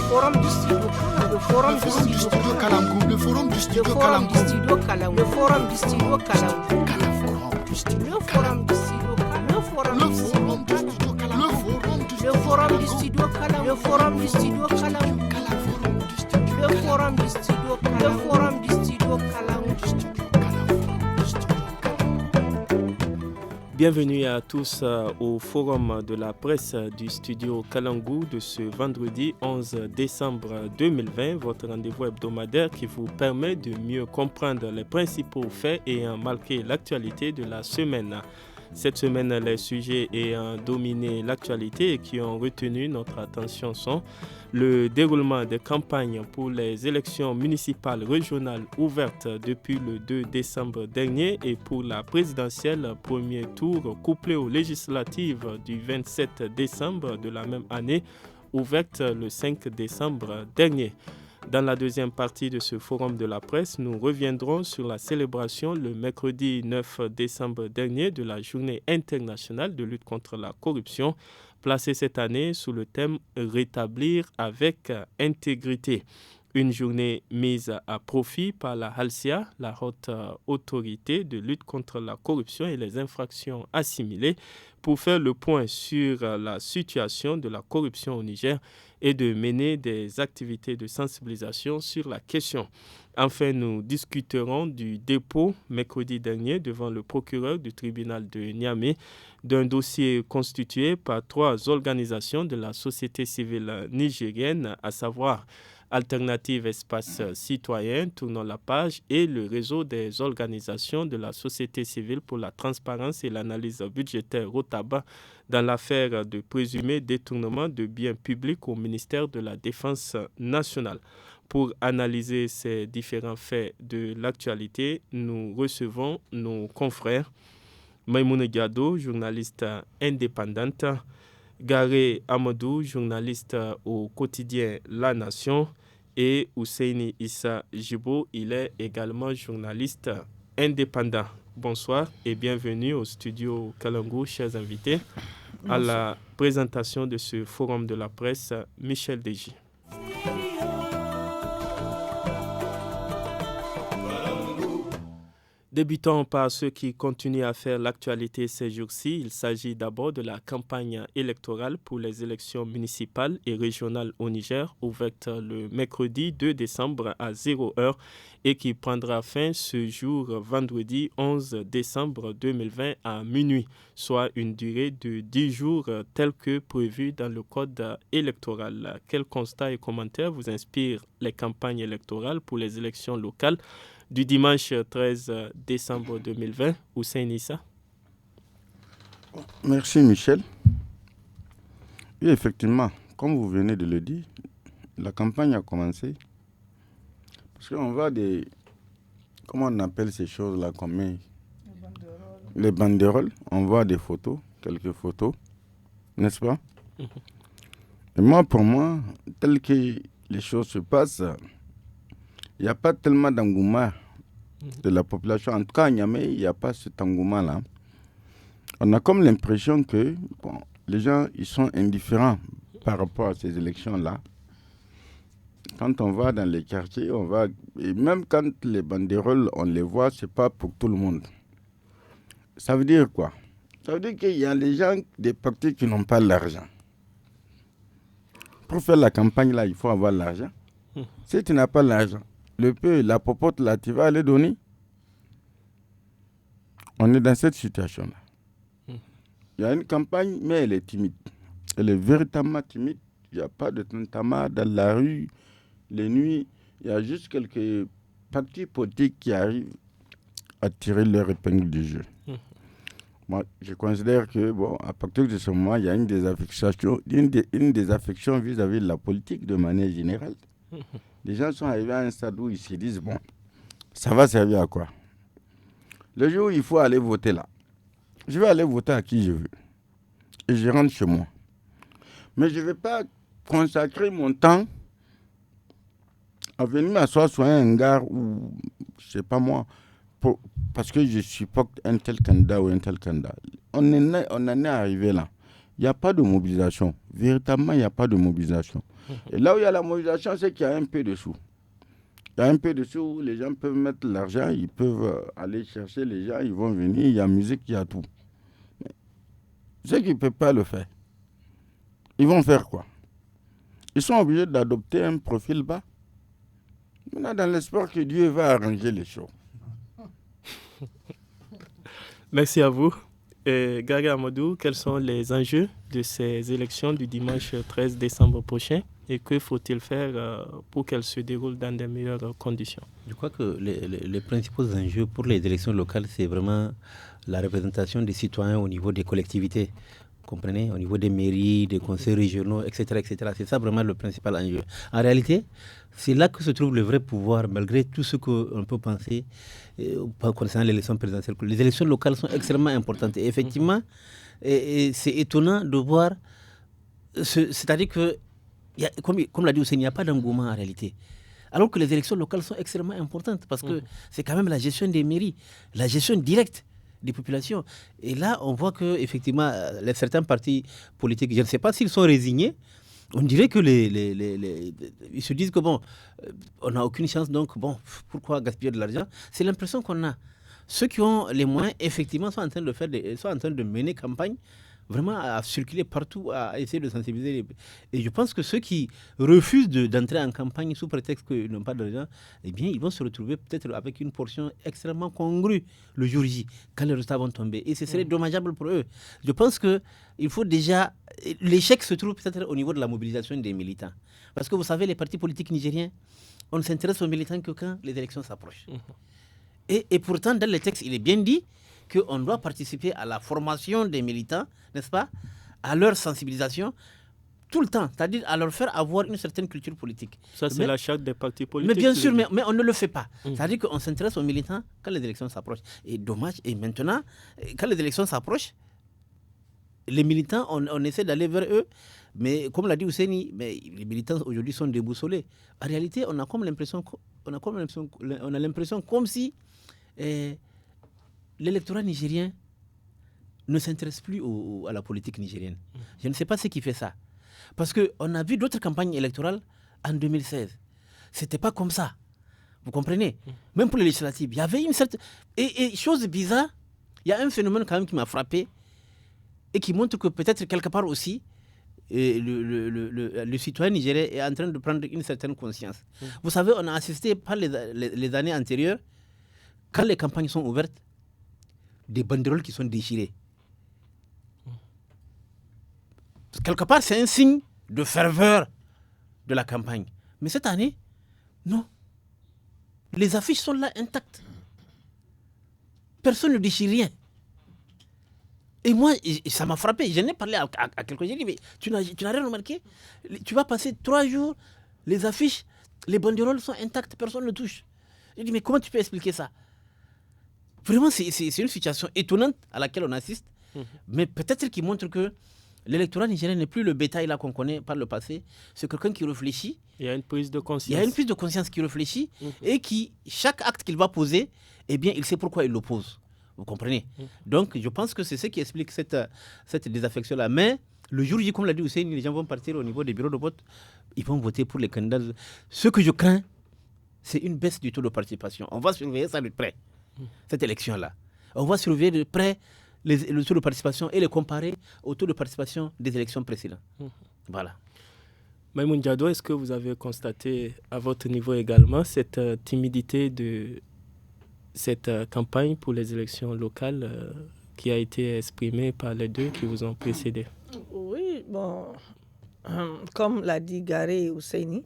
forum du studio Kalangu, le forum du studio Kalangu, le forum du studio Kalangu, le forum du studio Kalangu, le forum du studio Kalangu, le forum du studio Kalangu, le forum du studio Kalangu, le forum du studio Kalangu, le forum du studio Kalangu, le forum du studio Kalangu. Bienvenue à tous au forum de la presse du studio Kalangu de ce vendredi 11 décembre 2020, votre rendez-vous hebdomadaire qui vous permet de mieux comprendre les principaux faits ayant marqué l'actualité de la semaine. Cette semaine, les sujets ayant dominé l'actualité et qui ont retenu notre attention sont le déroulement des campagnes pour les élections municipales régionales ouvertes depuis le 2 décembre dernier et pour la présidentielle premier tour couplé aux législatives du 27 décembre de la même année, ouverte le 5 décembre dernier. Dans la deuxième partie de ce forum de la presse, nous reviendrons sur la célébration le mercredi 9 décembre dernier de la Journée internationale de lutte contre la corruption, placée cette année sous le thème « Rétablir avec intégrité ». Une journée mise à profit par la HALCIA, la haute autorité de lutte contre la corruption et les infractions assimilées, pour faire le point sur la situation de la corruption au Niger et de mener des activités de sensibilisation sur la question. Enfin, nous discuterons du dépôt mercredi dernier devant le procureur du tribunal de Niamey d'un dossier constitué par 3 organisations de la société civile nigérienne, à savoir Alternative Espace Citoyen, Tournons la page et le réseau des organisations de la société civile pour la transparence et l'analyse budgétaire Rotaba dans l'affaire de présumé détournement de biens publics au ministère de la Défense nationale. Pour analyser ces différents faits de l'actualité, nous recevons nos confrères Maïmouna Diado, journaliste indépendante, Garé Amadou, journaliste au quotidien La Nation, et Ousseini Issa Jibo, il est également journaliste indépendant. Bonsoir et bienvenue au studio Kalangu, chers invités. Bonsoir. À la présentation de ce forum de la presse, Michel Deji. Débutons par ce qui continue à faire l'actualité ces jours-ci. Il s'agit d'abord de la campagne électorale pour les élections municipales et régionales au Niger, ouverte le mercredi 2 décembre à 0h et qui prendra fin ce jour vendredi 11 décembre 2020 à minuit, soit une durée de 10 jours telle que prévue dans le code électoral. Quels constats et commentaires vous inspirent les campagnes électorales pour les élections locales du dimanche 13 décembre 2020, Hussein Issa? Merci Michel. Oui, effectivement, comme vous venez de le dire, la campagne a commencé. Parce qu'on voit des... Comment on appelle ces choses-là comme les banderoles. On voit des photos, quelques photos, n'est-ce pas? Et moi, pour moi, tel que les choses se passent, il n'y a pas tellement d'engouement de la population. En tout cas, à Niamey, il n'y a pas cet engouement-là. On a comme l'impression que les gens ils sont indifférents par rapport à ces élections-là. Quand on va dans les quartiers, et même quand les banderoles, on les voit, ce n'est pas pour tout le monde. Ça veut dire quoi? Ça veut dire qu'il y a des gens, des partis qui n'ont pas l'argent. Pour faire la campagne, là, il faut avoir l'argent. Si tu n'as pas l'argent, le peu, la popote, là, tu vas les donner. On est dans cette situation-là. Il y a une campagne, mais elle est timide. Elle est véritablement timide. Il n'y a pas de tantama dans la rue, les nuits. Il y a juste quelques partis politiques qui arrivent à tirer leur épingle du jeu. Moi, je considère que, à partir de ce moment, il y a une désaffection vis-à-vis de la politique de manière générale. Les gens sont arrivés à un stade où ils se disent, ça va servir à quoi? Le jour où il faut aller voter là, je vais aller voter à qui je veux. Et je rentre chez moi. Mais je ne vais pas consacrer mon temps à venir m'asseoir sur un hangar ou, je ne sais pas moi, parce que je supporte un tel candidat ou un tel candidat. On en est arrivé là. il n'y a pas de mobilisation. Véritablement, il n'y a pas de mobilisation. Et là où il y a la mobilisation, c'est qu'il y a un peu de sous. Il y a un peu de sous, les gens peuvent mettre l'argent, ils peuvent aller chercher les gens, ils vont venir, il y a musique, il y a tout. Mais ceux qui ne peuvent pas le faire, ils vont faire quoi? Ils sont obligés d'adopter un profil bas. Maintenant, dans l'espoir que Dieu va arranger les choses. Merci à vous. Gaga Amadou, quels sont les enjeux de ces élections du dimanche 13 décembre prochain et que faut-il faire pour qu'elles se déroulent dans de meilleures conditions? Je crois que les principaux enjeux pour les élections locales, c'est vraiment la représentation des citoyens au niveau des collectivités. Vous comprenez, au niveau des mairies, des conseils régionaux, etc., etc. C'est ça vraiment le principal enjeu. En réalité, c'est là que se trouve le vrai pouvoir, malgré tout ce qu'on peut penser concernant l'élection présidentielle. Les élections locales sont extrêmement importantes. Et effectivement, c'est étonnant de voir, c'est-à-dire que, comme l'a dit Hussein, il n'y a pas d'engouement en réalité. Alors que les élections locales sont extrêmement importantes parce que c'est quand même la gestion des mairies, la gestion directe des populations. Et là, on voit qu'effectivement, certains partis politiques, je ne sais pas s'ils sont résignés, on dirait que ils se disent que bon, on n'a aucune chance, donc bon, pourquoi gaspiller de l'argent? C'est l'impression qu'on a. Ceux qui ont les moyens, effectivement, sont en train de mener campagne, vraiment à circuler partout, à essayer de sensibiliser. Et je pense que ceux qui refusent d'entrer en campagne sous prétexte qu'ils n'ont pas d'argent, eh bien, ils vont se retrouver peut-être avec une portion extrêmement congrue le jour J, quand les résultats vont tomber. Et ce serait dommageable pour eux. Je pense qu'il faut déjà... L'échec se trouve peut-être au niveau de la mobilisation des militants. Parce que vous savez, les partis politiques nigériens, on ne s'intéresse aux militants que quand les élections s'approchent. Et pourtant, dans les textes, il est bien dit qu'on doit participer à la formation des militants, n'est-ce pas, à leur sensibilisation, tout le temps, c'est-à-dire à leur faire avoir une certaine culture politique. Ça, c'est la charte des partis politiques. Mais bien sûr, mais on ne le fait pas. C'est-à-dire qu'on s'intéresse aux militants quand les élections s'approchent. Et dommage, et maintenant, quand les élections s'approchent, les militants, on essaie d'aller vers eux, mais comme l'a dit Ousseini, les militants aujourd'hui sont déboussolés. En réalité, on a l'impression comme si l'électorat nigérien ne s'intéresse plus à la politique nigérienne. Je ne sais pas ce qui fait ça. Parce qu'on a vu d'autres campagnes électorales en 2016. Ce n'était pas comme ça. Vous comprenez? Même pour les législatives, il y avait une certaine... Et chose bizarre, il y a un phénomène quand même qui m'a frappé et qui montre que peut-être quelque part aussi, le citoyen nigérien est en train de prendre une certaine conscience. Vous savez, on a assisté par les années antérieures, quand les campagnes sont ouvertes, des banderoles qui sont déchirées. Quelque part, c'est un signe de ferveur de la campagne. Mais cette année, non. Les affiches sont là intactes. Personne ne déchire rien. Et moi, ça m'a frappé. J'en ai parlé à quelqu'un. J'ai dit, mais tu n'as rien remarqué? Tu vas passer 3 jours, les affiches, les banderoles sont intactes, personne ne touche. J'ai dit, mais comment tu peux expliquer ça? Vraiment, c'est une situation étonnante à laquelle on assiste, mais peut-être qui montre que l'électorat nigérien n'est plus le bétail là qu'on connaît par le passé. C'est quelqu'un qui réfléchit. Il y a une prise de conscience. Il y a une prise de conscience qui réfléchit et qui, chaque acte qu'il va poser, eh bien, il sait pourquoi il l'oppose. Vous comprenez? Donc, je pense que c'est ce qui explique cette désaffection-là. Mais le jour J, comme l'a dit Hussein, les gens vont partir au niveau des bureaux de vote. Ils vont voter pour les candidats. Ce que je crains, c'est une baisse du taux de participation. On va surveiller ça de près, cette élection-là. On va surveiller de près le taux de participation et le comparer au taux de participation des élections précédentes. Voilà. Maïmoun Diado, est-ce que vous avez constaté à votre niveau également cette timidité de cette campagne pour les élections locales qui a été exprimée par les deux qui vous ont précédé? Oui, bon, comme l'a dit Garé et Ousseini,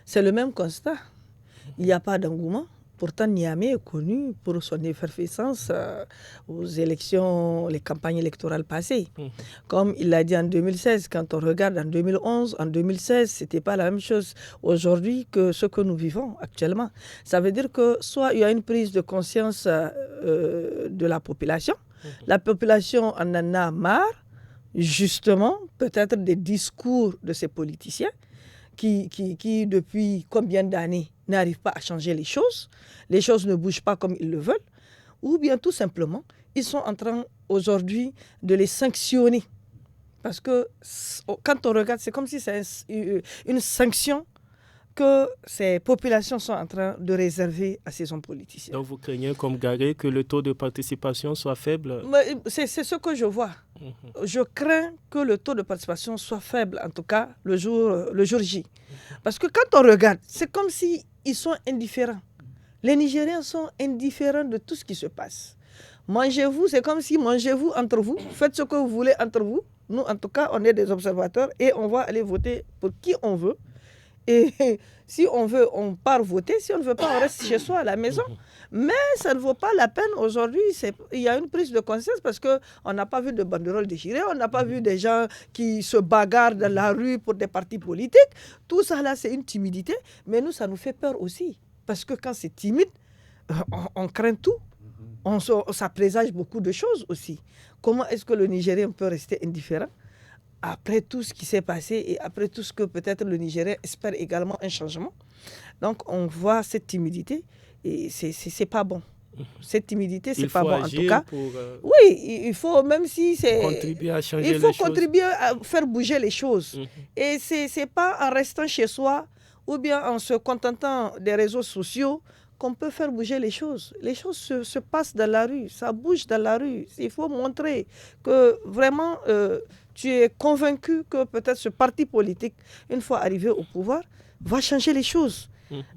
c'est le même constat. Il n'y a pas d'engouement. Pourtant, Niamey est connu pour son effervescence aux élections, les campagnes électorales passées. Comme il l'a dit en 2016, quand on regarde en 2011, en 2016, ce n'était pas la même chose aujourd'hui que ce que nous vivons actuellement. Ça veut dire que soit il y a une prise de conscience de la population, la population en a marre, justement, peut-être des discours de ces politiciens qui depuis combien d'années, n'arrivent pas à changer les choses ne bougent pas comme ils le veulent, ou bien tout simplement, ils sont en train aujourd'hui de les sanctionner Parce que quand on regarde, c'est comme si c'est une sanction que ces populations sont en train de réserver à ces hommes politiciens. Donc vous craignez, comme Garé, que le taux de participation soit faible? C'est ce que je vois. Je crains que le taux de participation soit faible, en tout cas le jour J. Parce que quand on regarde, c'est comme s'ils sont indifférents. Les Nigériens sont indifférents de tout ce qui se passe. Mangez-vous, c'est comme si mangez-vous entre vous, faites ce que vous voulez entre vous. Nous, en tout cas, on est des observateurs et on va aller voter pour qui on veut. Et si on veut, on part voter. Si on ne veut pas, on reste chez soi à la maison. Mais ça ne vaut pas la peine aujourd'hui. Il y a une prise de conscience parce qu'on n'a pas vu de banderoles déchirées, on n'a pas vu des gens qui se bagarrent dans la rue pour des partis politiques. Tout ça là, c'est une timidité. Mais nous, ça nous fait peur aussi. Parce que quand c'est timide, on craint tout. Ça présage beaucoup de choses aussi. Comment est-ce que le Nigérien peut rester indifférent après tout ce qui s'est passé et après tout ce que peut-être le Nigérien espère également un changement? Donc on voit cette timidité et c'est pas bon. Cette timidité, c'est pas bon en tout cas. Oui, il faut, même si c'est... Contribuer à changer les choses. Il faut contribuer à faire bouger les choses. Et c'est pas en restant chez soi ou bien en se contentant des réseaux sociaux qu'on peut faire bouger les choses. Les choses se passent dans la rue, ça bouge dans la rue. Il faut montrer que vraiment tu es convaincu que peut-être ce parti politique, une fois arrivé au pouvoir, va changer les choses.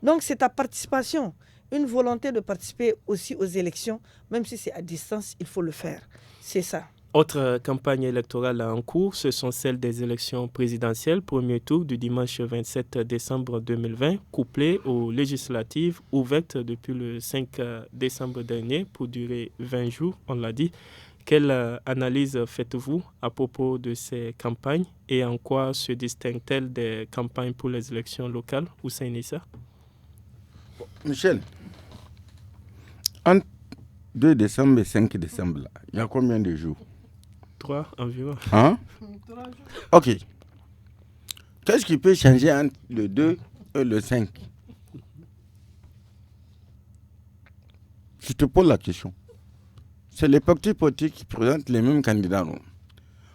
Donc c'est ta participation, une volonté de participer aussi aux élections, même si c'est à distance, il faut le faire. C'est ça. Autre campagne électorale en cours, ce sont celles des élections présidentielles, premier tour du dimanche 27 décembre 2020, couplées aux législatives ouvertes depuis le 5 décembre dernier pour durer 20 jours, on l'a dit. Quelle analyse faites-vous à propos de ces campagnes et en quoi se distinguent-elles des campagnes pour les élections locales? Hussein Issa. Michel, entre 2 décembre et 5 décembre, il y a combien de jours? 3 environ. Hein? Ok. Qu'est-ce qui peut changer entre le 2 et le 5? Je te pose la question. C'est les partis politiques qui présentent les mêmes candidats. Non?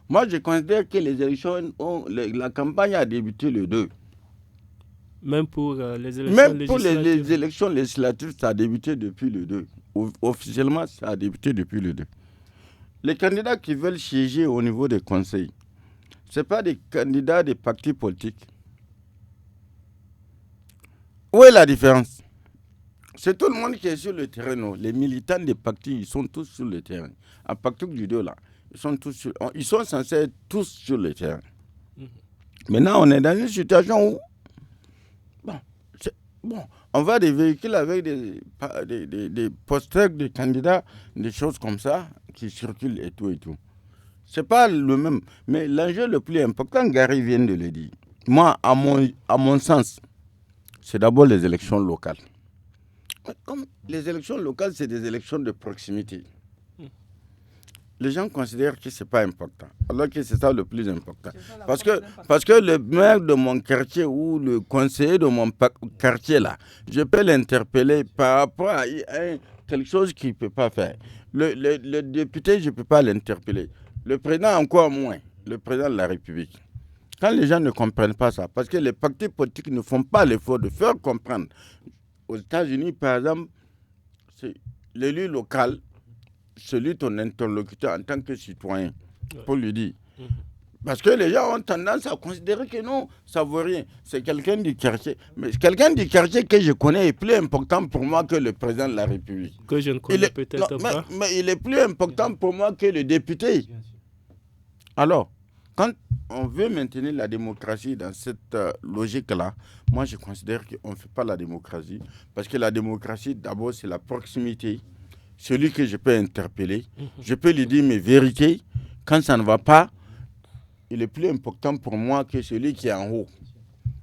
Moi, je considère que les élections, la campagne a débuté le 2. Même pour les élections Même législatives? pour les élections législatives, ça a débuté depuis le 2. Officiellement, ça a débuté depuis le 2. Les candidats qui veulent siéger au niveau des conseils, ce n'est pas des candidats des partis politiques. Où est la différence? C'est tout le monde qui est sur le terrain. Non? Les militants des partis, ils sont tous sur le terrain. À partir du 2, là, ils sont censés être tous sur le terrain. Maintenant, on est dans une situation où on voit des véhicules avec des posters de candidats, des choses comme ça, qui circulent et tout et tout. Ce n'est pas le même. Mais l'enjeu le plus important, Gary vient de le dire. Moi, à mon sens, c'est d'abord les élections locales. Comme les élections locales, c'est des élections de proximité. Les gens considèrent que ce n'est pas important, alors que c'est ça le plus important. Parce que le maire de mon quartier ou le conseiller de mon quartier, là, je peux l'interpeller par rapport à quelque chose qu'il ne peut pas faire. Le député, je ne peux pas l'interpeller. Le président, encore moins. Le président de la République. Quand les gens ne comprennent pas ça, parce que les partis politiques ne font pas l'effort de faire comprendre. Aux États-Unis, par exemple, c'est l'élu local, celui ton interlocuteur en tant que citoyen, pour lui dire. Parce que les gens ont tendance à considérer que non, ça ne vaut rien. C'est quelqu'un du quartier. Mais quelqu'un du quartier que je connais est plus important pour moi que le président de la République. Que je ne connais peut-être pas. Mais il est plus important pour moi que le député. Alors, quand on veut maintenir la démocratie dans cette logique-là, moi je considère qu'on ne fait pas la démocratie. Parce que la démocratie, d'abord, c'est la proximité. Celui que je peux interpeller, je peux lui dire mes vérités. Quand ça ne va pas, il est plus important pour moi que celui qui est en haut.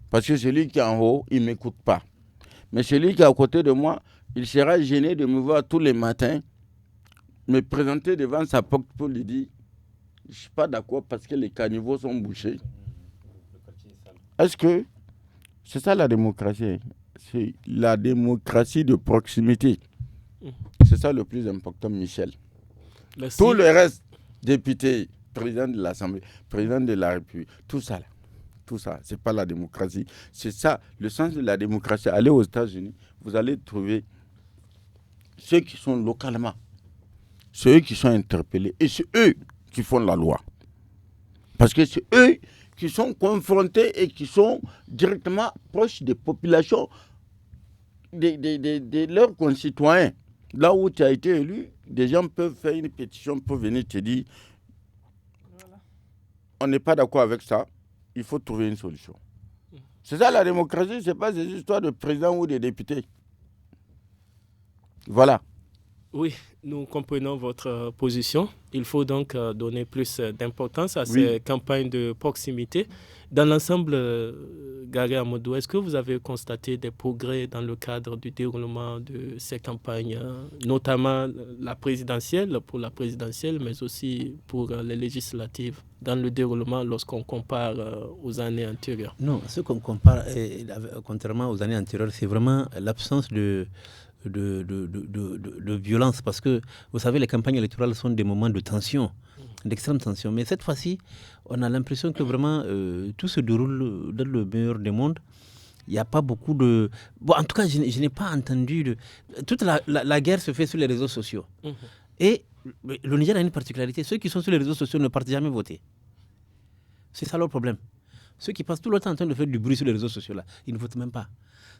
Parce que celui qui est en haut, il ne m'écoute pas. Mais celui qui est à côté de moi, il sera gêné de me voir tous les matins, me présenter devant sa porte pour lui dire « Je ne suis pas d'accord parce que les caniveaux sont bouchés. » Est-ce que c'est ça la démocratie? C'est la démocratie de proximité. C'est ça le plus important, Michel. Merci. Tout le reste, député, président de l'Assemblée, président de la République, tout ça, c'est pas la démocratie. C'est ça, le sens de la démocratie. Allez aux États-Unis, vous allez trouver ceux qui sont localement, ceux qui sont interpellés, et c'est eux qui font la loi. Parce que c'est eux qui sont confrontés et qui sont directement proches des populations, de leurs concitoyens. Là où tu as été élu, des gens peuvent faire une pétition pour venir te dire on n'est pas d'accord avec ça, il faut trouver une solution. C'est ça la démocratie, ce n'est pas des histoires de président ou de députés. Voilà. Oui, nous comprenons votre position. Il faut donc donner plus d'importance à ces campagnes de proximité. Dans l'ensemble, Gary Amadou, est-ce que vous avez constaté des progrès dans le cadre du déroulement de ces campagnes, notamment la présidentielle, pour la présidentielle, mais aussi pour les législatives, dans le déroulement lorsqu'on compare aux années antérieures? Non, ce qu'on compare, contrairement aux années antérieures, c'est vraiment l'absence de violence, parce que vous savez, les campagnes électorales sont des moments de tension, d'extrême tension, mais cette fois-ci on a l'impression que vraiment tout se déroule dans le meilleur des mondes. Il n'y a pas beaucoup de... Bon, en tout cas, je n'ai pas entendu toute la guerre se fait sur les réseaux sociaux. Et le Niger a une particularité, ceux qui sont sur les réseaux sociaux ne partent jamais voter. C'est ça leur problème. Ceux qui passent tout le temps en train de faire du bruit sur les réseaux sociaux là, ils ne votent même pas.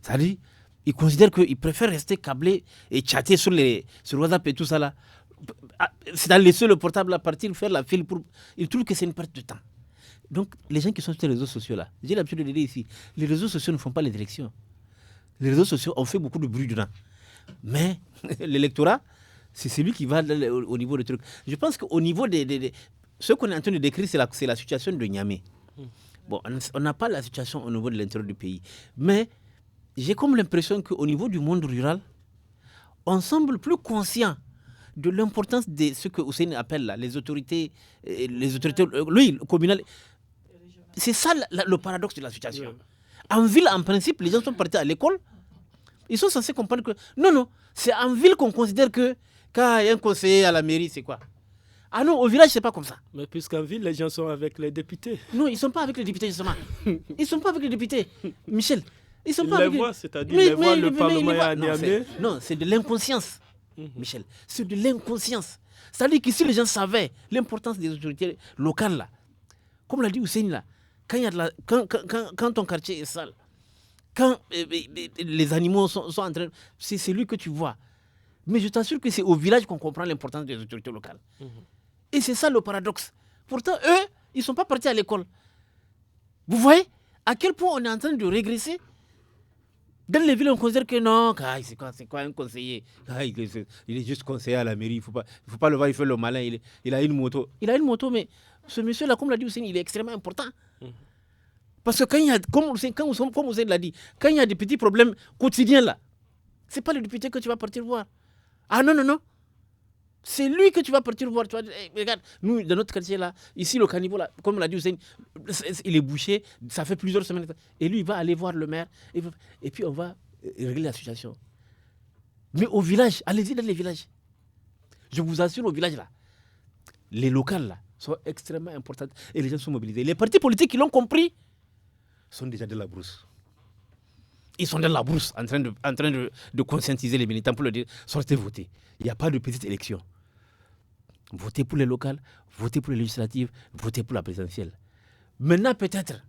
Ça dit, ils considèrent qu'ils préfèrent rester câblés et chatter sur WhatsApp et tout ça là. C'est à laisser le portable à partir, faire la file pour... Ils trouvent que c'est une perte de temps. Donc, les gens qui sont sur les réseaux sociaux là, j'ai l'habitude de le dire ici, les réseaux sociaux ne font pas les élections. Les réseaux sociaux ont fait beaucoup de bruit dedans. Mais l'électorat, c'est celui qui va au niveau des trucs. Je pense qu'au niveau ce qu'on est en train de décrire, c'est la situation de Niamey. Bon, on n'a pas la situation au niveau de l'intérieur du pays. Mais j'ai comme l'impression qu'au niveau du monde rural, on semble plus conscient de l'importance de ce que Hussein appelle là, les autorités communales. C'est ça le paradoxe de la situation. En ville, en principe, les gens sont partis à l'école. Ils sont censés comprendre que... Non, c'est en ville qu'on considère que quand il y a un conseiller à la mairie, c'est quoi? Ah non, au village, c'est pas comme ça. Mais puisqu'en ville, les gens sont avec les députés. Non, ils ne sont pas avec les députés, justement. Ils ne sont pas avec les députés. Michel, ils sont ils pas les avec voient, c'est-à-dire les voient le Parlement à Niamey. Non, c'est de l'inconscience. Michel, c'est de l'inconscience. C'est-à-dire que si les gens savaient l'importance des autorités locales, là, comme l'a dit Hussein, là, quand ton quartier est sale, quand les animaux sont en train... C'est celui que tu vois. Mais je t'assure que c'est au village qu'on comprend l'importance des autorités locales. Et c'est ça le paradoxe. Pourtant, eux, ils ne sont pas partis à l'école. Vous voyez à quel point on est en train de régresser? Dans les villes, on considère que non, c'est quoi un conseiller? Il est juste conseiller à la mairie, il ne faut pas le voir, il fait le malin, il a une moto. Il a une moto, mais ce monsieur-là, comme l'a dit Hussein, il est extrêmement important. Parce que quand il y a, comme Hussein l'a dit, quand il y a des petits problèmes quotidiens là, ce n'est pas le député que tu vas partir voir. Ah non. C'est lui que tu vas partir voir. Tu vas dire, hey, regarde, nous, dans notre quartier là, ici, le caniveau là, comme l'a dit Hussein, il est bouché, ça fait plusieurs semaines. Et lui, il va aller voir le maire. Et puis, on va régler la situation. Mais au village, allez-y dans les villages. Je vous assure, au village là, les locales là sont extrêmement importantes et les gens sont mobilisés. Les partis politiques qui l'ont compris sont déjà dans la brousse. Ils sont dans la brousse en train de conscientiser les militants pour leur dire sortez voter. Il n'y a pas de petite élection. Votez pour les locales, votez pour les législatives, votez pour la présidentielle. Maintenant, peut-être,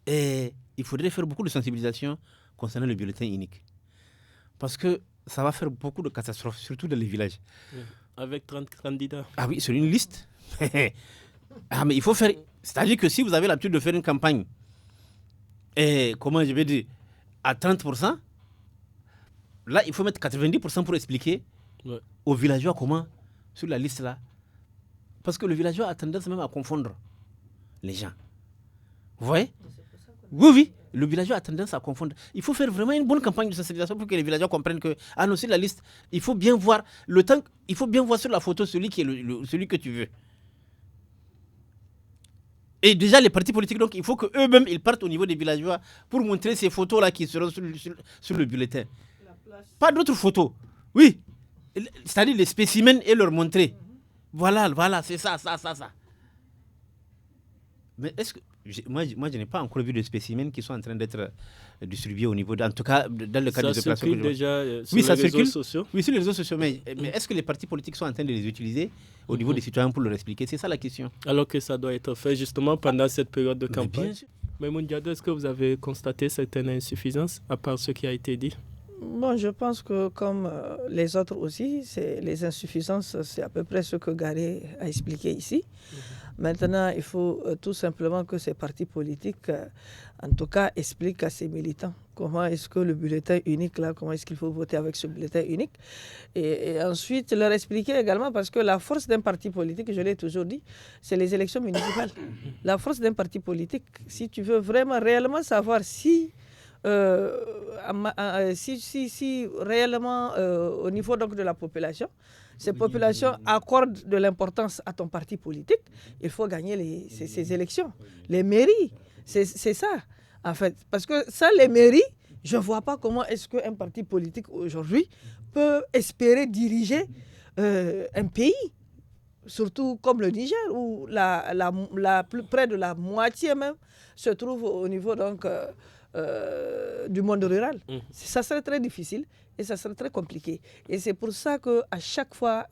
il faudrait faire beaucoup de sensibilisation concernant le bulletin unique. Parce que ça va faire beaucoup de catastrophes, surtout dans les villages. Avec 30 candidats. Ah oui, sur une liste. Ah, mais il faut faire... C'est-à-dire que si vous avez l'habitude de faire une campagne, comment je vais dire, à 30%, là, il faut mettre 90% pour expliquer aux villageois comment, sur la liste là. Parce que le villageois a tendance même à confondre les gens. Vous voyez? Oui, le villageois a tendance à confondre. Il faut faire vraiment une bonne campagne de sensibilisation pour que les villageois comprennent que, non, sur la liste, il faut bien voir le temps, il faut bien voir sur la photo celui que tu veux. Et déjà, les partis politiques, donc, il faut qu'eux-mêmes, ils partent au niveau des villageois pour montrer ces photos-là qui seront sur le bulletin. Pas d'autres photos. Oui. C'est-à-dire les spécimens et leur montrer. Voilà, c'est ça. Mais est-ce que moi, je n'ai pas encore vu de spécimens qui sont en train d'être distribués au niveau, en tout cas dans le cadre des opérations. Ça circule déjà sur les réseaux sociaux. Oui, sur les réseaux sociaux. Mais est-ce que les partis politiques sont en train de les utiliser au niveau des citoyens pour leur expliquer? C'est ça la question. Alors que ça doit être fait justement pendant cette période de campagne. Mais Moundiado, est-ce que vous avez constaté certaines insuffisances à part ce qui a été dit? Bon, je pense que comme les autres aussi, les insuffisances, c'est à peu près ce que Garé a expliqué ici. Maintenant, il faut tout simplement que ces partis politiques, en tout cas, expliquent à ces militants comment est-ce que le bulletin unique, là, comment est-ce qu'il faut voter avec ce bulletin unique. Et ensuite, leur expliquer également, parce que la force d'un parti politique, je l'ai toujours dit, c'est les élections municipales. La force d'un parti politique, si tu veux vraiment, réellement savoir si réellement au niveau donc de la population, ces populations accordent de l'importance à ton parti politique, il faut gagner ces élections. Les mairies, c'est ça en fait. Parce que sans les mairies, je ne vois pas comment est-ce qu'un parti politique aujourd'hui peut espérer diriger un pays, surtout comme le Niger, où près de la moitié même se trouve au niveau donc du monde rural. Ça serait très difficile et ça serait très compliqué. Et c'est pour ça qu'à chaque fois,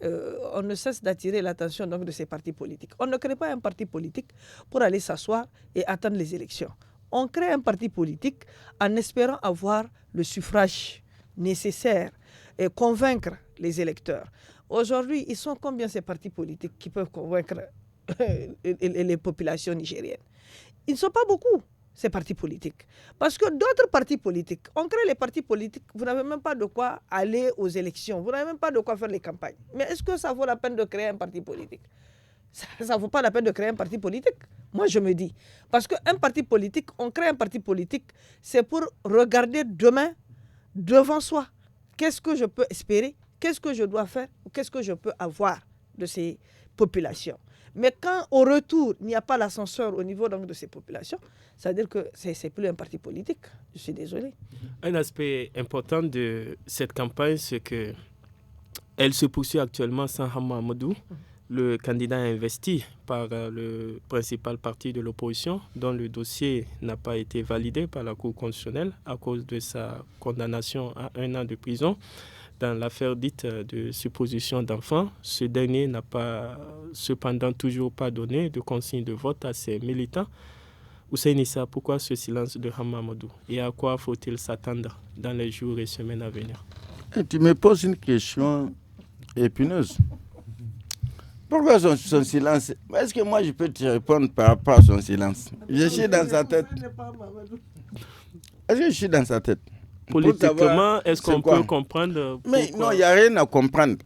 on ne cesse d'attirer l'attention donc, de ces partis politiques. On ne crée pas un parti politique pour aller s'asseoir et attendre les élections. On crée un parti politique en espérant avoir le suffrage nécessaire et convaincre les électeurs. Aujourd'hui, ils sont combien ces partis politiques qui peuvent convaincre les populations nigériennes? Ils ne sont pas beaucoup, ces partis politiques. Parce que d'autres partis politiques, on crée les partis politiques, vous n'avez même pas de quoi aller aux élections, vous n'avez même pas de quoi faire les campagnes. Mais est-ce que ça vaut la peine de créer un parti politique? Ça ne vaut pas la peine de créer un parti politique, moi je me dis. Parce qu'un parti politique, on crée un parti politique, c'est pour regarder demain devant soi. Qu'est-ce que je peux espérer? Qu'est-ce que je dois faire? Qu'est-ce que je peux avoir de ces populations? Mais quand au retour, il n'y a pas l'ascenseur au niveau donc, de ces populations, ça veut dire que ce n'est plus un parti politique. Je suis désolé. Un aspect important de cette campagne, c'est qu'elle se poursuit actuellement sans Hamma Amadou, le candidat investi par le principal parti de l'opposition, dont le dossier n'a pas été validé par la Cour constitutionnelle à cause de sa condamnation à 1 an de prison. Dans l'affaire dite de supposition d'enfants, ce dernier n'a cependant toujours pas donné de consigne de vote à ses militants. Hussein Issa, pourquoi ce silence de Hamma Amadou et à quoi faut-il s'attendre dans les jours et semaines à venir? Tu me poses une question épineuse. Pourquoi son silence? Est-ce que moi je peux te répondre par rapport à son silence? Je suis dans sa tête. Est-ce que je suis dans sa tête? Politiquement, est-ce qu'on peut comprendre? Mais non, il n'y a rien à comprendre.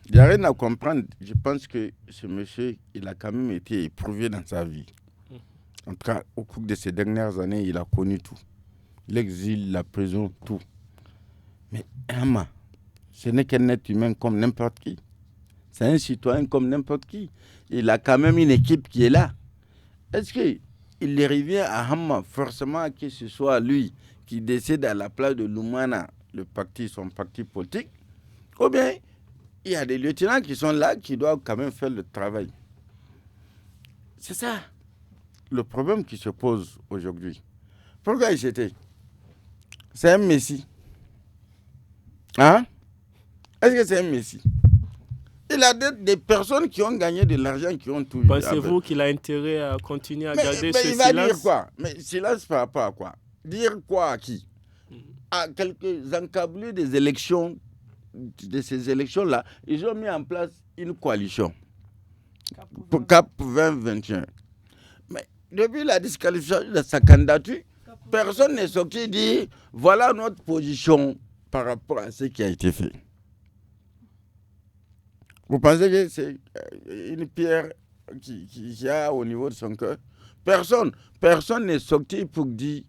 Il n'y a rien à comprendre. Je pense que ce monsieur, il a quand même été éprouvé dans sa vie. En tout cas, au cours de ces dernières années, il a connu tout. L'exil, la prison, tout. Mais Hamma, ce n'est qu'un être humain comme n'importe qui. C'est un citoyen comme n'importe qui. Il a quand même une équipe qui est là. Est-ce qu'il revient à Hamma forcément que ce soit lui qui décide à la place de Lumana, son parti politique, ou bien il y a des lieutenants qui sont là qui doivent quand même faire le travail. C'est ça le problème qui se pose aujourd'hui. Pourquoi il s'était? C'est un messie. Hein? Est-ce que c'est un messie? Il a des personnes qui ont gagné de l'argent, qui ont tout. Pensez-vous qu'il a intérêt à continuer à garder ce silence? Il va dire quoi? Mais silence par rapport à quoi? Dire quoi à qui? À quelques encablés des élections, de ces élections-là, ils ont mis en place une coalition pour CAP 2021. Mais depuis la disqualification de sa candidature, personne n'est sorti dire voilà notre position par rapport à ce qui a été fait. Vous pensez que c'est une pierre qui a au niveau de son cœur? Personne n'est sorti pour dire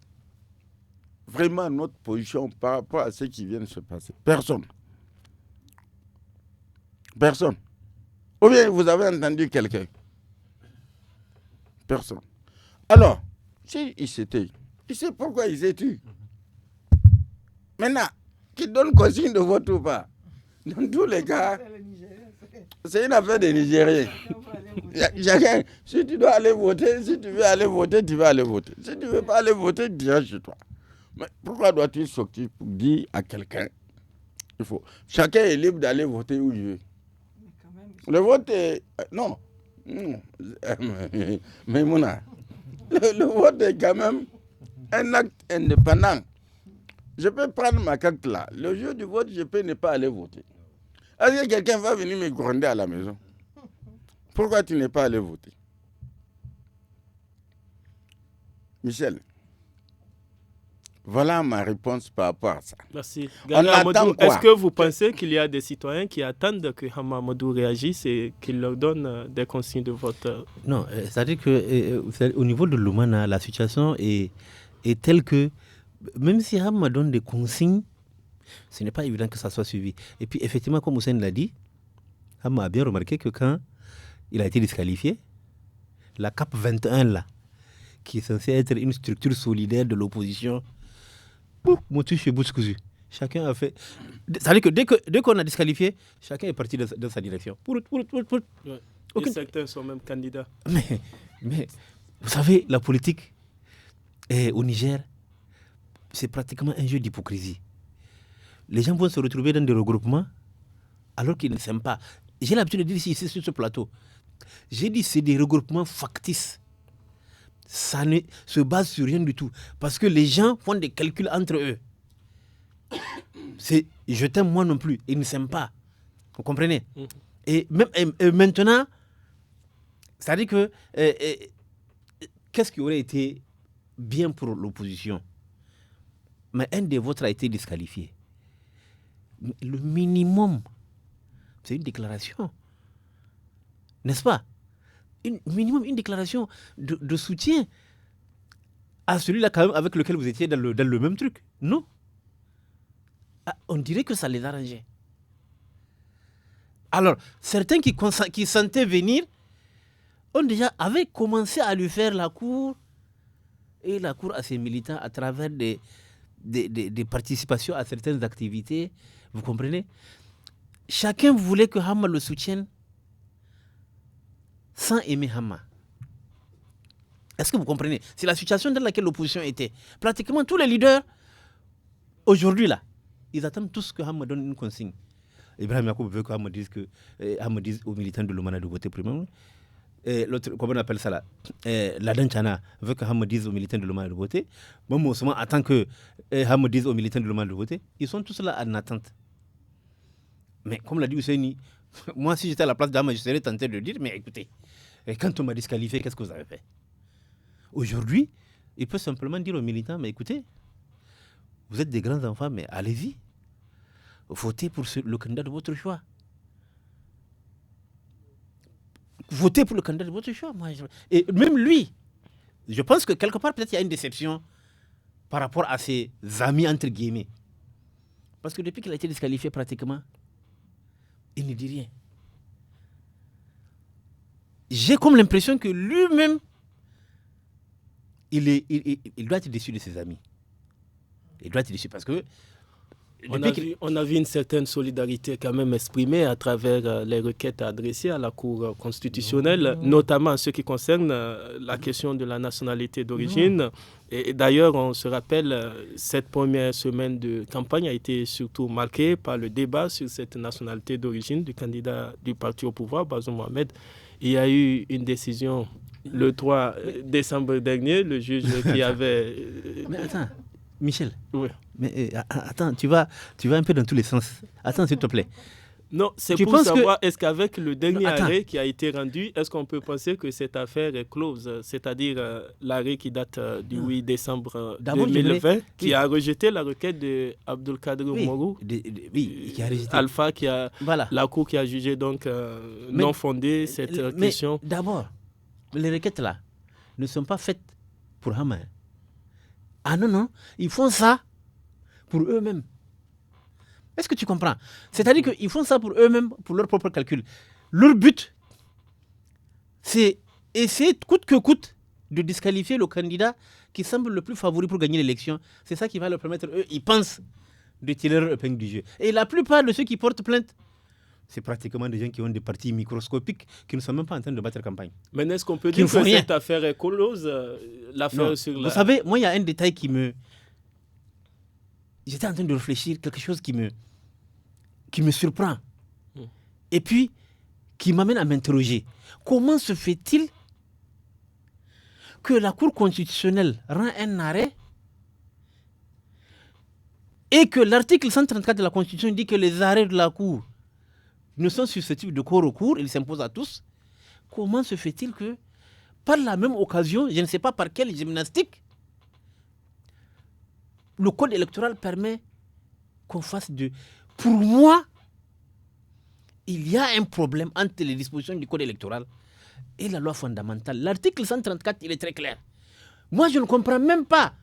vraiment notre position par rapport à ce qui vient de se passer. Personne. Ou bien vous avez entendu quelqu'un? Personne. Alors, si il sait pourquoi il s'est tué. Maintenant, qu'il donne consigne de vote ou pas? Dans tous les cas, C'est une affaire des Nigériens. Chacun, si tu dois aller voter, si tu veux aller voter, tu vas aller voter. Si tu ne veux pas aller voter, tu iras chez toi. Mais pourquoi dois-tu sortir pour dire à quelqu'un il faut. Chacun est libre d'aller voter où il veut. Le vote est. Non. Mais Mouna, le vote est quand même un acte indépendant. Je peux prendre ma carte là. Le jour du vote, je peux ne pas aller voter. Est-ce que quelqu'un va venir me gronder à la maison? Pourquoi tu n'es pas allé voter? Michel, voilà ma réponse par rapport à ça. Merci. On attend quoi? Est-ce que vous pensez qu'il y a des citoyens qui attendent que Hamamadou réagisse et qu'il leur donne des consignes de vote? Non, c'est-à-dire qu'au niveau de l'Oumana, la situation est telle que même si Hama donne des consignes, ce n'est pas évident que ça soit suivi. Et puis effectivement, comme Hussein l'a dit, Hama a bien remarqué que quand il a été disqualifié, la CAP 21 là, qui est censée être une structure solidaire de l'opposition, chacun a fait. C'est-à-dire que dès qu'on a disqualifié, chacun est parti dans sa direction. Ouais. Et certains sont même candidats. Mais vous savez, la politique au Niger, c'est pratiquement un jeu d'hypocrisie. Les gens vont se retrouver dans des regroupements alors qu'ils ne s'aiment pas. J'ai l'habitude de dire ici sur ce plateau, j'ai dit c'est des regroupements factices. Ça ne se base sur rien du tout. Parce que les gens font des calculs entre eux. C'est je t'aime moi non plus. Ils ne s'aiment pas. Vous comprenez? Et maintenant, c'est-à-dire que qu'est-ce qui aurait été bien pour l'opposition? Mais un des vôtres a été disqualifié. Le minimum, c'est une déclaration. N'est-ce pas? Une déclaration de soutien à celui-là quand même avec lequel vous étiez dans le même truc. Non. On dirait que ça les arrangeait. Alors, certains qui sentaient venir avaient commencé à lui faire la cour et la cour à ses militants à travers des participations à certaines activités. Vous comprenez? Chacun voulait que Hama le soutienne sans aimer Hama. Est-ce que vous comprenez? C'est la situation dans laquelle l'opposition était. Pratiquement tous les leaders, aujourd'hui là, ils attendent tous que Hama donne une consigne. Ibrahim Yacoub veut que Hama dise aux militants de l'Oumana de voter pour lui. L'autre, comment on appelle ça là, Ladan Chana veut que Hama dise aux militants de l'Oumana de voter. Moi aussi, attends que Hama dise aux militants de l'Oumana de voter. Ils sont tous là en attente. Mais comme l'a dit Ousseini, moi si j'étais à la place d'Hama, je serais tenté de dire, mais écoutez, quand on m'a disqualifié, qu'est-ce que vous avez fait? Aujourd'hui, il peut simplement dire aux militants, mais écoutez, vous êtes des grands enfants, mais allez-y. Votez pour le candidat de votre choix. Votez pour le candidat de votre choix. Et même lui, je pense que quelque part, peut-être il y a une déception par rapport à ses amis, entre guillemets. Parce que depuis qu'il a été disqualifié pratiquement, il ne dit rien. J'ai comme l'impression que lui-même, il doit être déçu de ses amis. Il doit être déçu parce que on a vu une certaine solidarité quand même exprimée à travers les requêtes adressées à la Cour constitutionnelle, notamment en ce qui concerne la question de la nationalité d'origine. Et d'ailleurs, on se rappelle, cette première semaine de campagne a été surtout marquée par le débat sur cette nationalité d'origine du candidat du parti au pouvoir, Bazoum Mohamed. Il y a eu une décision le 3 décembre dernier, le juge qui avait... Mais attends, Michel. Oui. Mais attends, tu vas un peu dans tous les sens. Attends, s'il te plaît. Non, c'est pour savoir, est-ce qu'avec le dernier arrêt qui a été rendu, est-ce qu'on peut penser que cette affaire est close, c'est-à-dire l'arrêt qui date du 8 décembre 2020, qui a rejeté la requête de Abdelkader Morou, qui a rejeté. Alpha, la Cour qui a jugé donc non fondée cette question. Mais d'abord, les requêtes là ne sont pas faites pour Hama. Ah non, ils font ça pour eux-mêmes. Est-ce que tu comprends? C'est-à-dire qu'ils font ça pour eux-mêmes, pour leur propre calcul. Leur but, c'est essayer coûte que coûte de disqualifier le candidat qui semble le plus favori pour gagner l'élection. C'est ça qui va leur permettre, eux, ils pensent, de tirer leur épingle du jeu. Et la plupart de ceux qui portent plainte c'est pratiquement des gens qui ont des partis microscopiques qui ne sont même pas en train de battre campagne. Mais est-ce qu'on peut dire que cette affaire est close, l'affaire sur la... Vous savez, moi, il y a un détail qui me... J'étais en train de réfléchir, quelque chose qui me surprend. Et puis, qui m'amène à m'interroger. Comment se fait-il que la Cour constitutionnelle rend un arrêt et que l'article 134 de la Constitution dit que les arrêts de la Cour ne sont susceptibles de co-recours, ils s'imposent à tous. Comment se fait-il que, par la même occasion, je ne sais pas par quelle gymnastique, le code électoral permet qu'on fasse de... Pour moi, il y a un problème entre les dispositions du code électoral et la loi fondamentale. L'article 134, il est très clair. Moi, je ne comprends même pas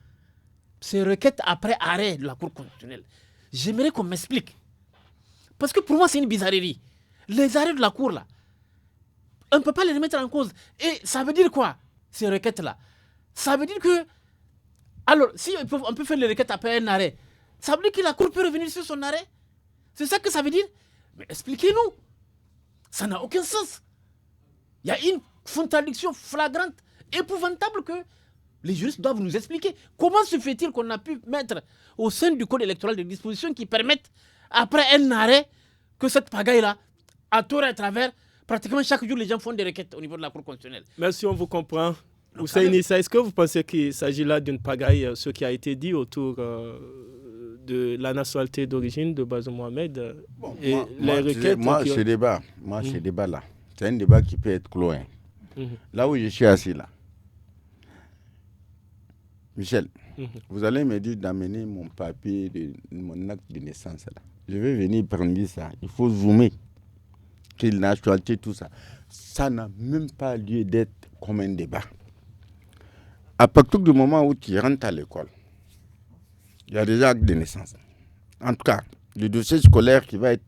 ces requêtes après arrêt de la Cour constitutionnelle. J'aimerais qu'on m'explique. Parce que pour moi, c'est une bizarrerie. Les arrêts de la Cour, là, on ne peut pas les remettre en cause. Et ça veut dire quoi, ces requêtes-là? Ça veut dire que... Alors, si on peut faire les requêtes après un arrêt, ça veut dire que la Cour peut revenir sur son arrêt? C'est ça que ça veut dire? Mais expliquez-nous. Ça n'a aucun sens. Il y a une contradiction flagrante, épouvantable que les juristes doivent nous expliquer. Comment se fait-il qu'on a pu mettre au sein du code électoral des dispositions qui permettent, après un arrêt, que cette pagaille-là, à tort et à travers, pratiquement chaque jour, les gens font des requêtes au niveau de la Cour constitutionnelle. Merci, on vous comprend. Hussein Issa, est-ce que vous pensez qu'il s'agit là d'une pagaille, ce qui a été dit autour de la nationalité d'origine de Bazoum Mohamed et les requêtes ce débat là, c'est un débat qui peut être clos. Là où je suis assis là, Michel, vous allez me dire d'amener mon papier, mon acte de naissance là. Je vais venir prendre ça. Il faut zoomer. Quelle nationalité, tout ça. Ça n'a même pas lieu d'être comme un débat. À partir du moment où tu rentres à l'école, il y a déjà acte de naissance. En tout cas, le dossier scolaire qui va être...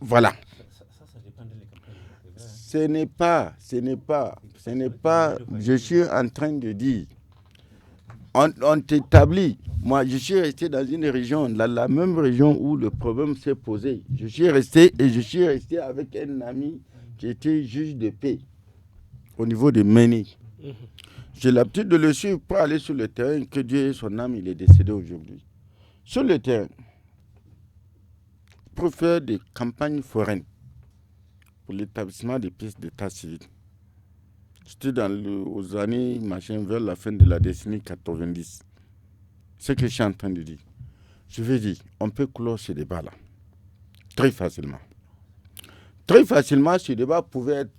Voilà. Ce n'est pas... Je suis en train de dire... On t'établit. Moi, je suis resté dans une région, la même région où le problème s'est posé. Je suis resté avec un ami qui était juge de paix au niveau de Méni. J'ai l'habitude de le suivre pour aller sur le terrain. Que Dieu ait son âme, il est décédé aujourd'hui. Sur le terrain, pour faire des campagnes foraines pour l'établissement des pièces d'état civil. C'était aux années vers la fin de la décennie 90. C'est ce que je suis en train de dire. Je veux dire, on peut clore ce débat-là très facilement. Très facilement, ce débat pouvait être...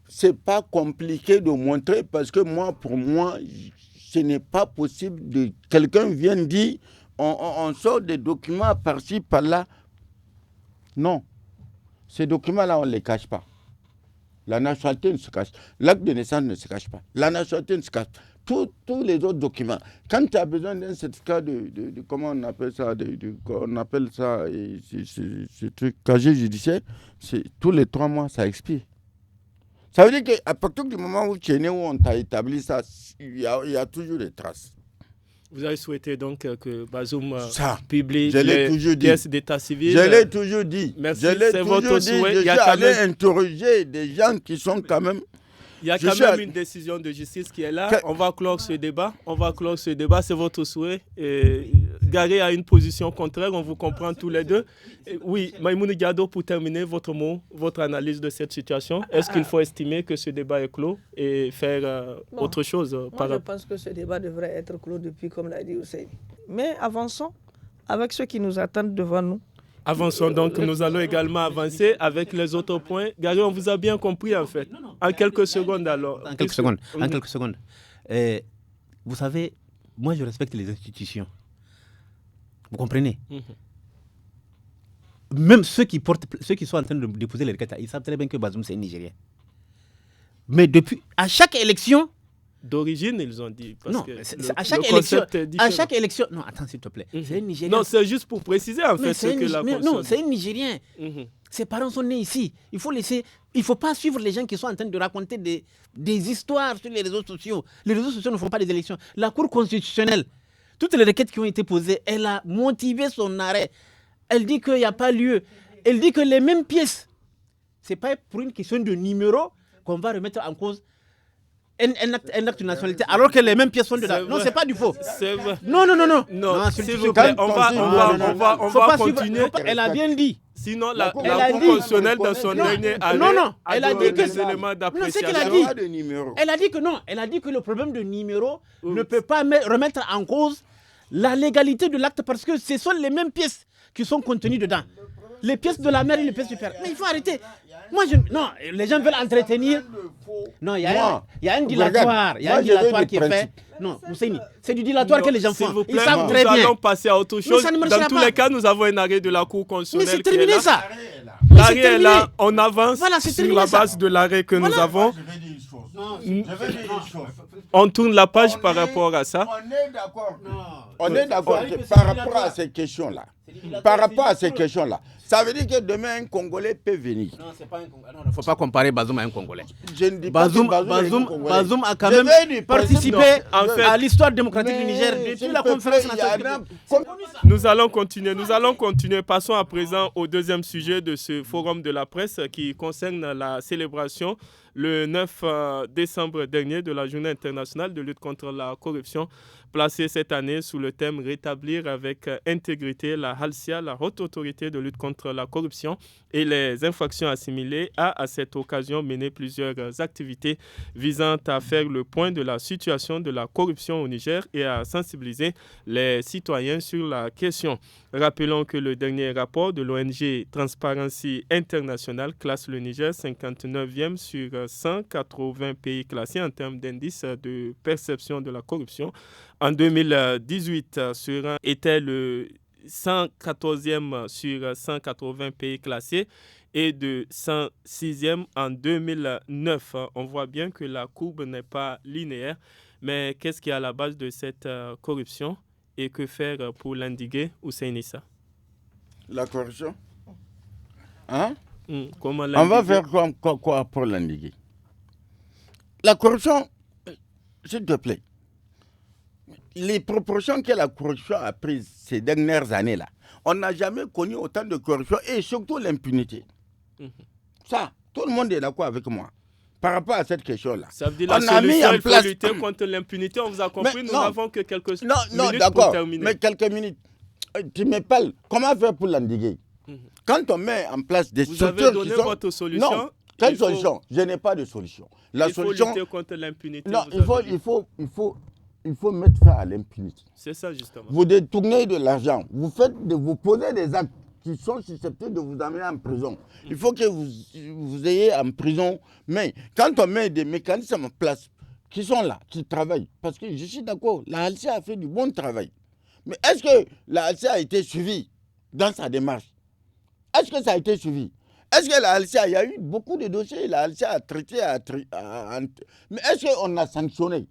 C'est pas compliqué de montrer parce que pour moi, ce n'est pas possible de... Quelqu'un vient dire, on sort des documents par-ci, par-là. Non. Ces documents-là, on ne les cache pas. La nationalité ne se cache pas. L'acte de naissance ne se cache pas. La nationalité ne se cache pas. Tous les autres documents. Quand tu as besoin d'un certificat de comment on appelle ça, on appelle ça, ce truc casier judiciaire, tous les 3 mois, ça expire. Ça veut dire qu'à partir du moment où tu es né, où on t'a établi ça, il y a toujours des traces. Vous avez souhaité donc que Bazoum publie les pièces d'état civil. Je l'ai toujours dit. Merci, c'est votre souhait. Je suis allé interroger des gens qui sont quand même... Il y a quand même une décision de justice qui est là. On va clore ce débat. C'est votre souhait. Garé a une position contraire. On vous comprend tous les deux. Oui, Maïmouna Diado, pour terminer, votre mot, votre analyse de cette situation. Est-ce qu'il faut estimer que ce débat est clos et faire autre chose Moi, je pense que ce débat devrait être clos depuis, comme l'a dit Hussein. Mais avançons avec ceux qui nous attendent devant nous. Avançons donc, nous allons également avancer avec les autres points. Gary, on vous a bien compris en fait. En quelques secondes alors. En quelques secondes. Vous savez, moi je respecte les institutions. Vous comprenez? Même ceux qui sont en train de déposer les requêtes, ils savent très bien que Bazoum c'est un Nigérien. Mais à chaque élection... D'origine, ils ont dit. Parce que à chaque élection... Non, attends s'il te plaît. C'est un Nigérien. Non, c'est juste pour préciser en fait ce que la Constitution... Non, c'est un Nigérien. Ses parents sont nés ici. Il faut pas suivre les gens qui sont en train de raconter des histoires sur les réseaux sociaux. Les réseaux sociaux ne font pas des élections. La Cour constitutionnelle, toutes les requêtes qui ont été posées, elle a motivé son arrêt. Elle dit qu'il n'y a pas lieu. Elle dit que les mêmes pièces, ce n'est pas pour une question de numéro qu'on va remettre en cause un acte de nationalité, alors que les mêmes pièces sont dedans. Non, c'est pas du faux. C'est vrai. Non. Non, s'il vous plaît, on va continuer. Elle a bien dit. Sinon, la Cour constitutionnelle, dans son dernier arrêt, elle a dit que des éléments d'appréciation. Non, c'est qu'elle a dit. Elle a dit que non. Elle a dit que le problème de numéro ne peut pas remettre en cause la légalité de l'acte parce que ce sont les mêmes pièces qui sont contenues dedans. Les pièces de la mère et les pièces du père. Mais il faut arrêter. Non, les gens veulent entretenir. Non, il y a un dilatoire. Il y a un dilatoire qui est fait. Non, Mousseini, c'est du dilatoire que les gens font. Ils savent très bien. Nous allons passer à autre chose. Dans tous les cas, nous avons un arrêt de la Cour constitutionnelle. Mais c'est terminé ça. L'arrêt est là. On avance sur la base de l'arrêt que nous avons. On tourne la page par rapport à ça. On est d'accord par rapport à ces questions-là. Par rapport à ces questions-là. Ça veut dire que demain, un Congolais peut venir. Non, c'est pas un Congolais. Il ne faut pas comparer Bazoum à un Congolais. Je ne dis pas que Bazoum a quand même participé à l'histoire démocratique du Niger depuis la conférence nationale. Nous allons continuer. Passons à présent au deuxième sujet de ce forum de la presse qui concerne la célébration le 9 décembre dernier de la Journée internationale de lutte contre la corruption, placée cette année sous le thème « Rétablir avec intégrité la HALCIA, la haute autorité de lutte contre la corruption et les infractions assimilées », a à cette occasion mené plusieurs activités visant à faire le point de la situation de la corruption au Niger et à sensibiliser les citoyens sur la question. Rappelons que le dernier rapport de l'ONG Transparency International classe le Niger 59e sur 180 pays classés en termes d'indice de perception de la corruption. En 2018, était le 114e sur 180 pays classés et de 106e en 2009. On voit bien que la courbe n'est pas linéaire, mais qu'est-ce qui est à la base de cette corruption et que faire pour l'endiguer, Hussein Issa? La corruption? Hein? Comment l'endiguer? On va faire quoi pour l'endiguer? La corruption, s'il te plaît, les proportions que la corruption a prises ces dernières années-là, on n'a jamais connu autant de corruption et surtout l'impunité. Ça, tout le monde est d'accord avec moi par rapport à cette question-là. Ça veut dire la solution, il faut lutter contre l'impunité. On vous a compris, nous n'avons que quelques minutes pour terminer. Mais quelques minutes. Tu me parles, comment faire pour l'endiguer? Quand on met en place des structures qui sont... Vous avez donné votre solution. Non, quelle solution? Je n'ai pas de solution. Il faut lutter contre l'impunité. Non, il faut mettre fin à l'impunité. C'est ça, justement. Vous détournez de l'argent, vous posez des actes qui sont susceptibles de vous amener en prison. Il faut que vous ayez en prison. Mais quand on met des mécanismes en place qui sont là, qui travaillent, parce que je suis d'accord, la HALCIA a fait du bon travail. Mais est-ce que la HALCIA a été suivie dans sa démarche? Est-ce que ça a été suivi? Est-ce que la HALCIA, il y a eu beaucoup de dossiers, la HALCIA a traité, mais est-ce qu'on a sanctionné?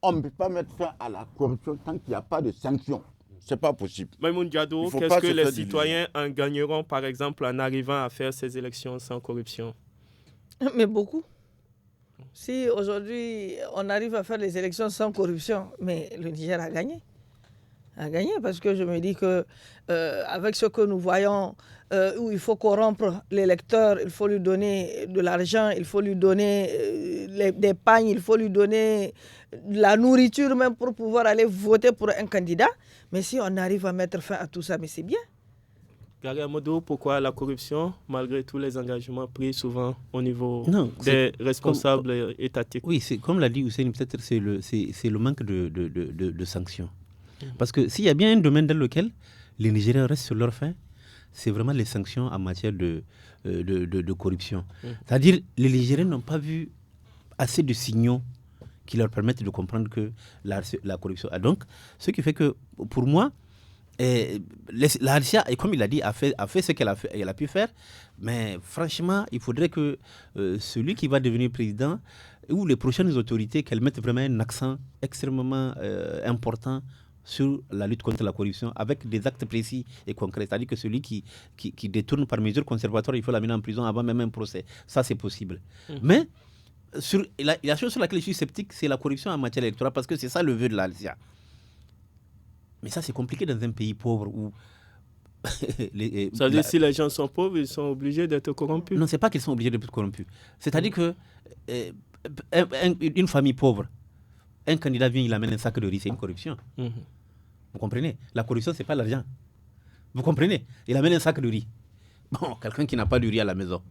On ne peut pas mettre fin à la corruption tant qu'il n'y a pas de sanctions. Ce n'est pas possible. Maïmoun Diado, qu'est-ce que les citoyens en gagneront, par exemple, en arrivant à faire ces élections sans corruption? Mais beaucoup. Si aujourd'hui, on arrive à faire les élections sans corruption, mais le Niger a gagné. Parce que je me dis que avec ce que nous voyons, où il faut corrompre l'électeur, il faut lui donner de l'argent, il faut lui donner des pagnes, il faut lui donner de la nourriture même pour pouvoir aller voter pour un candidat. Mais si on arrive à mettre fin à tout ça, mais c'est bien. Gary Amadou, pourquoi la corruption, malgré tous les engagements pris souvent au niveau des responsables étatiques? Oui, comme l'a dit Hussein, peut-être c'est le manque de sanctions. Parce que s'il y a bien un domaine dans lequel les Nigériens restent sur leur faim, c'est vraiment les sanctions en matière de corruption. C'est-à-dire les Nigériens n'ont pas vu assez de signaux qui leur permettent de comprendre que la corruption... Donc, ce qui fait que, pour moi, la HALCIA, comme il a dit, a fait ce qu'elle a pu faire, mais franchement, il faudrait que celui qui va devenir président ou les prochaines autorités, qu'elles mettent vraiment un accent extrêmement important sur la lutte contre la corruption avec des actes précis et concrets. C'est-à-dire que celui qui détourne par mesure conservatoire, il faut l'amener en prison avant même un procès. Ça, c'est possible. Mais la chose sur laquelle je suis sceptique, c'est la corruption en matière électorale, parce que c'est ça le vœu de la HALCIA. Mais ça, c'est compliqué dans un pays pauvre où Ça veut dire que si les gens sont pauvres, ils sont obligés d'être corrompus. Non, ce n'est pas qu'ils sont obligés d'être corrompus. C'est-à-dire que une famille pauvre, un candidat vient, il amène un sac de riz, c'est une corruption. Vous comprenez? La corruption, ce n'est pas l'argent. Vous comprenez? Il amène un sac de riz. Bon, quelqu'un qui n'a pas de riz à la maison.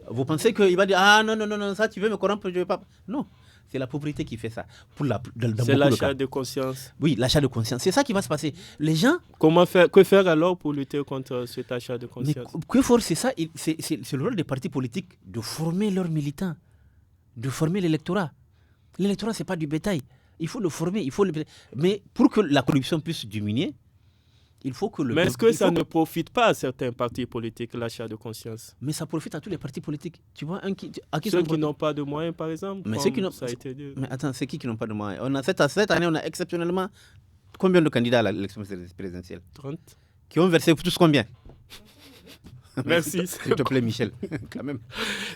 Vous pensez qu'il va dire, ah non, ça tu veux me corrompre, je ne veux pas. Non, c'est la pauvreté qui fait ça. C'est l'achat de conscience. Oui, l'achat de conscience. C'est ça qui va se passer. Les gens... Que faire alors pour lutter contre cet achat de conscience? Mais que faire, c'est ça. C'est le rôle des partis politiques de former leurs militants, de former l'électorat. L'électorat, ce n'est pas du bétail. Il faut le former. Mais pour que la corruption puisse diminuer, il faut que Mais est-ce que ça ne profite pas à certains partis politiques, l'achat de conscience? Mais ça profite à tous les partis politiques. Tu vois, ceux qui n'ont pas de moyens, par exemple. Mais ceux qui n'ont... ça a été dit. Mais attends, c'est qui n'ont pas de moyens? Cette année, on a exceptionnellement combien de candidats à l'élection présidentielle? 30. Qui ont versé tous combien? Merci. S'il te plaît, Michel. Quand même.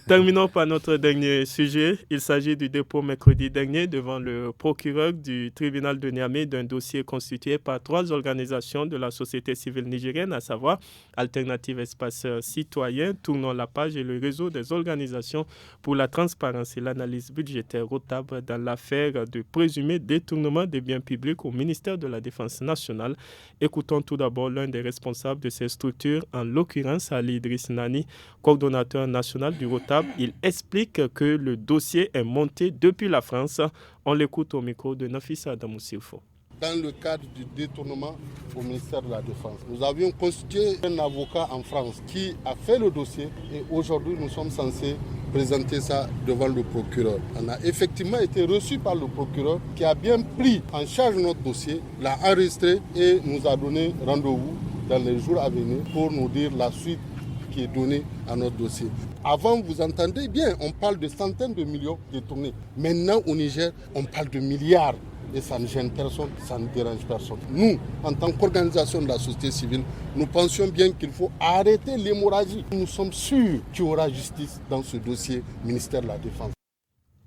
Terminons par notre dernier sujet. Il s'agit du dépôt mercredi dernier devant le procureur du tribunal de Niamey d'un dossier constitué par 3 organisations de la société civile nigérienne, à savoir Alternative Espace Citoyen, Tournons la page et le réseau des organisations pour la transparence et l'analyse budgétaire ROTAB dans l'affaire de présumé détournement des biens publics au ministère de la Défense nationale. Écoutons tout d'abord l'un des responsables de ces structures, en l'occurrence Ali Idriss Nani, coordonnateur national du ROTAB. Il explique que le dossier est monté depuis la France. On l'écoute au micro de Nafissa Adamou Sirfo. Dans le cadre du détournement au ministère de la Défense, nous avions constitué un avocat en France qui a fait le dossier et aujourd'hui nous sommes censés présenter ça devant le procureur. On a effectivement été reçu par le procureur qui a bien pris en charge notre dossier, l'a enregistré et nous a donné rendez-vous dans les jours à venir pour nous dire la suite qui est donnée à notre dossier. Avant, vous entendez bien, on parle de centaines de millions détournés. Maintenant, au Niger, on parle de milliards. Et ça ne gêne personne, ça ne dérange personne. Nous, en tant qu'organisation de la société civile, nous pensions bien qu'il faut arrêter l'hémorragie. Nous sommes sûrs qu'il y aura justice dans ce dossier ministère de la Défense.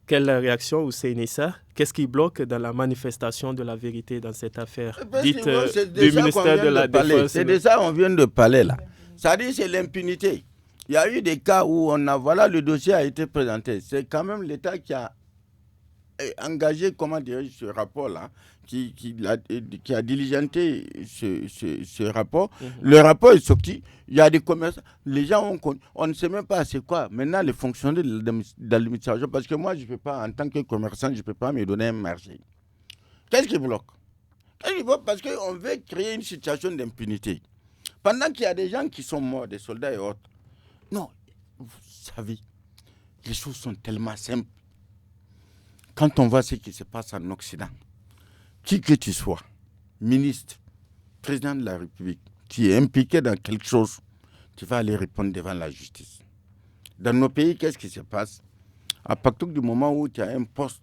Quelle réaction, Hussein Issa? Qu'est-ce qui bloque dans la manifestation de la vérité dans cette affaire dite du ministère de la Défense? C'est de ça qu'on vient de parler là. Ça dit c'est l'impunité. Il y a eu des cas où le dossier a été présenté. C'est quand même l'État qui a engagé, ce rapport-là, qui a diligenté ce rapport. Le rapport est sorti, il y a des commerçants, les gens on ne sait même pas c'est quoi. Maintenant, les fonctionnaires de l'administration, parce que moi, je ne peux pas, en tant que commerçant, je ne peux pas me donner un marché. Qu'est-ce qui bloque? Parce qu'on veut créer une situation d'impunité. Pendant qu'il y a des gens qui sont morts, des soldats et autres. Non, vous savez, les choses sont tellement simples. Quand on voit ce qui se passe en Occident, qui que tu sois, ministre, président de la République, tu es impliqué dans quelque chose, tu vas aller répondre devant la justice. Dans nos pays, qu'est-ce qui se passe? À partir du moment où tu as un poste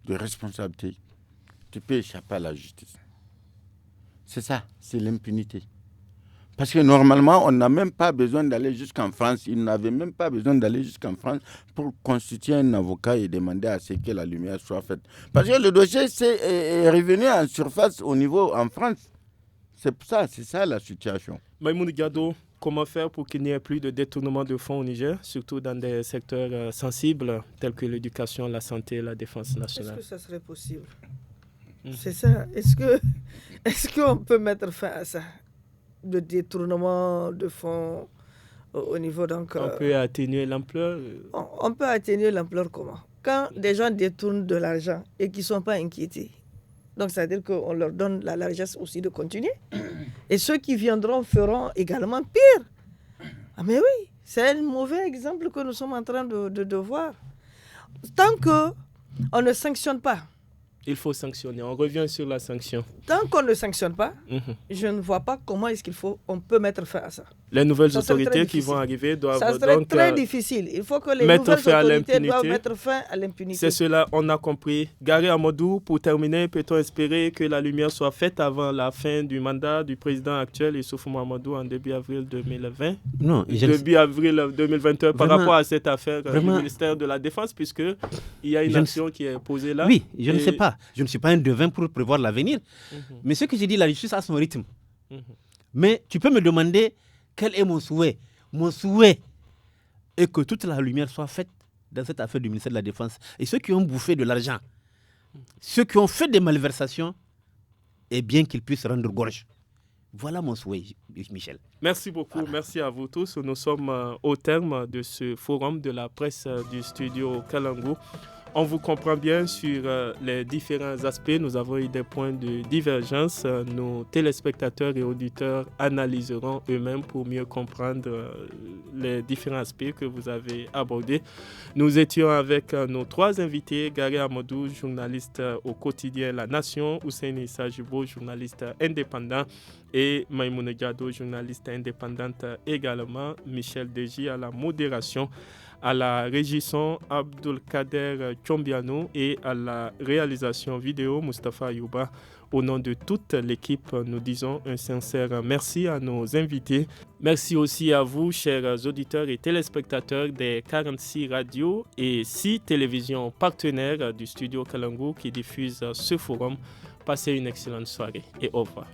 de responsabilité, tu peux échapper à la justice. C'est ça, c'est l'impunité. Parce que normalement, on n'a même pas besoin d'aller jusqu'en France. Ils n'avaient même pas besoin d'aller jusqu'en France pour constituer un avocat et demander à ce que la lumière soit faite. Parce que le dossier est revenu en surface au niveau en France. C'est ça la situation. Maïmoun Gado, comment faire pour qu'il n'y ait plus de détournement de fonds au Niger, surtout dans des secteurs sensibles tels que l'éducation, la santé et la défense nationale? Est-ce que ça serait possible? C'est ça. Est-ce qu'on peut mettre fin à ça? De détournement de fonds au niveau donc... On peut atténuer l'ampleur? On peut atténuer l'ampleur comment? Quand des gens détournent de l'argent et qu'ils ne sont pas inquiétés. Donc, ça veut dire qu'on leur donne la largesse aussi de continuer. Et ceux qui viendront feront également pire. Ah mais oui, c'est un mauvais exemple que nous sommes en train de voir. Tant qu'on ne sanctionne pas, il faut sanctionner. On revient sur la sanction. Tant qu'on ne sanctionne pas, je ne vois pas comment on peut mettre fin à ça. Les nouvelles autorités qui vont arriver doivent ça serait très difficile. Il faut que les nouvelles autorités doivent mettre fin à l'impunité. C'est cela, on a compris. Gary Amadou, pour terminer, peut-on espérer que la lumière soit faite avant la fin du mandat du président actuel, Issoufou Mahamadou, en début avril 2020? Non. Début avril 2021, par rapport à cette affaire du ministère de la Défense, puisqu'il y a une action qui est posée là. Oui, je ne sais pas. Je ne suis pas un devin pour prévoir l'avenir. Mais ce que j'ai dit, la justice a son rythme. Mais tu peux me demander quel est mon souhait. Mon souhait est que toute la lumière soit faite dans cette affaire du ministère de la Défense. Et ceux qui ont bouffé de l'argent, ceux qui ont fait des malversations, eh bien qu'ils puissent rendre gorge. Voilà mon souhait, Michel. Merci beaucoup, voilà. Merci à vous tous. Nous sommes au terme de ce forum de la presse du studio Kalangu. On vous comprend bien sur les différents aspects. Nous avons eu des points de divergence. Nos téléspectateurs et auditeurs analyseront eux-mêmes pour mieux comprendre les différents aspects que vous avez abordés. Nous étions avec nos 3 invités, Gary Amadou, journaliste au quotidien La Nation, Ousseini Sajibo, journaliste indépendant, et Maïmouna Diado, journaliste indépendante également, Michel Deji à la modération. À la régisson, Abdulkader Tchombiano, et à la réalisation vidéo, Mustafa Ayouba. Au nom de toute l'équipe, nous disons un sincère merci à nos invités. Merci aussi à vous, chers auditeurs et téléspectateurs des 46 radios et 6 télévisions partenaires du studio Kalangu qui diffusent ce forum. Passez une excellente soirée et au revoir.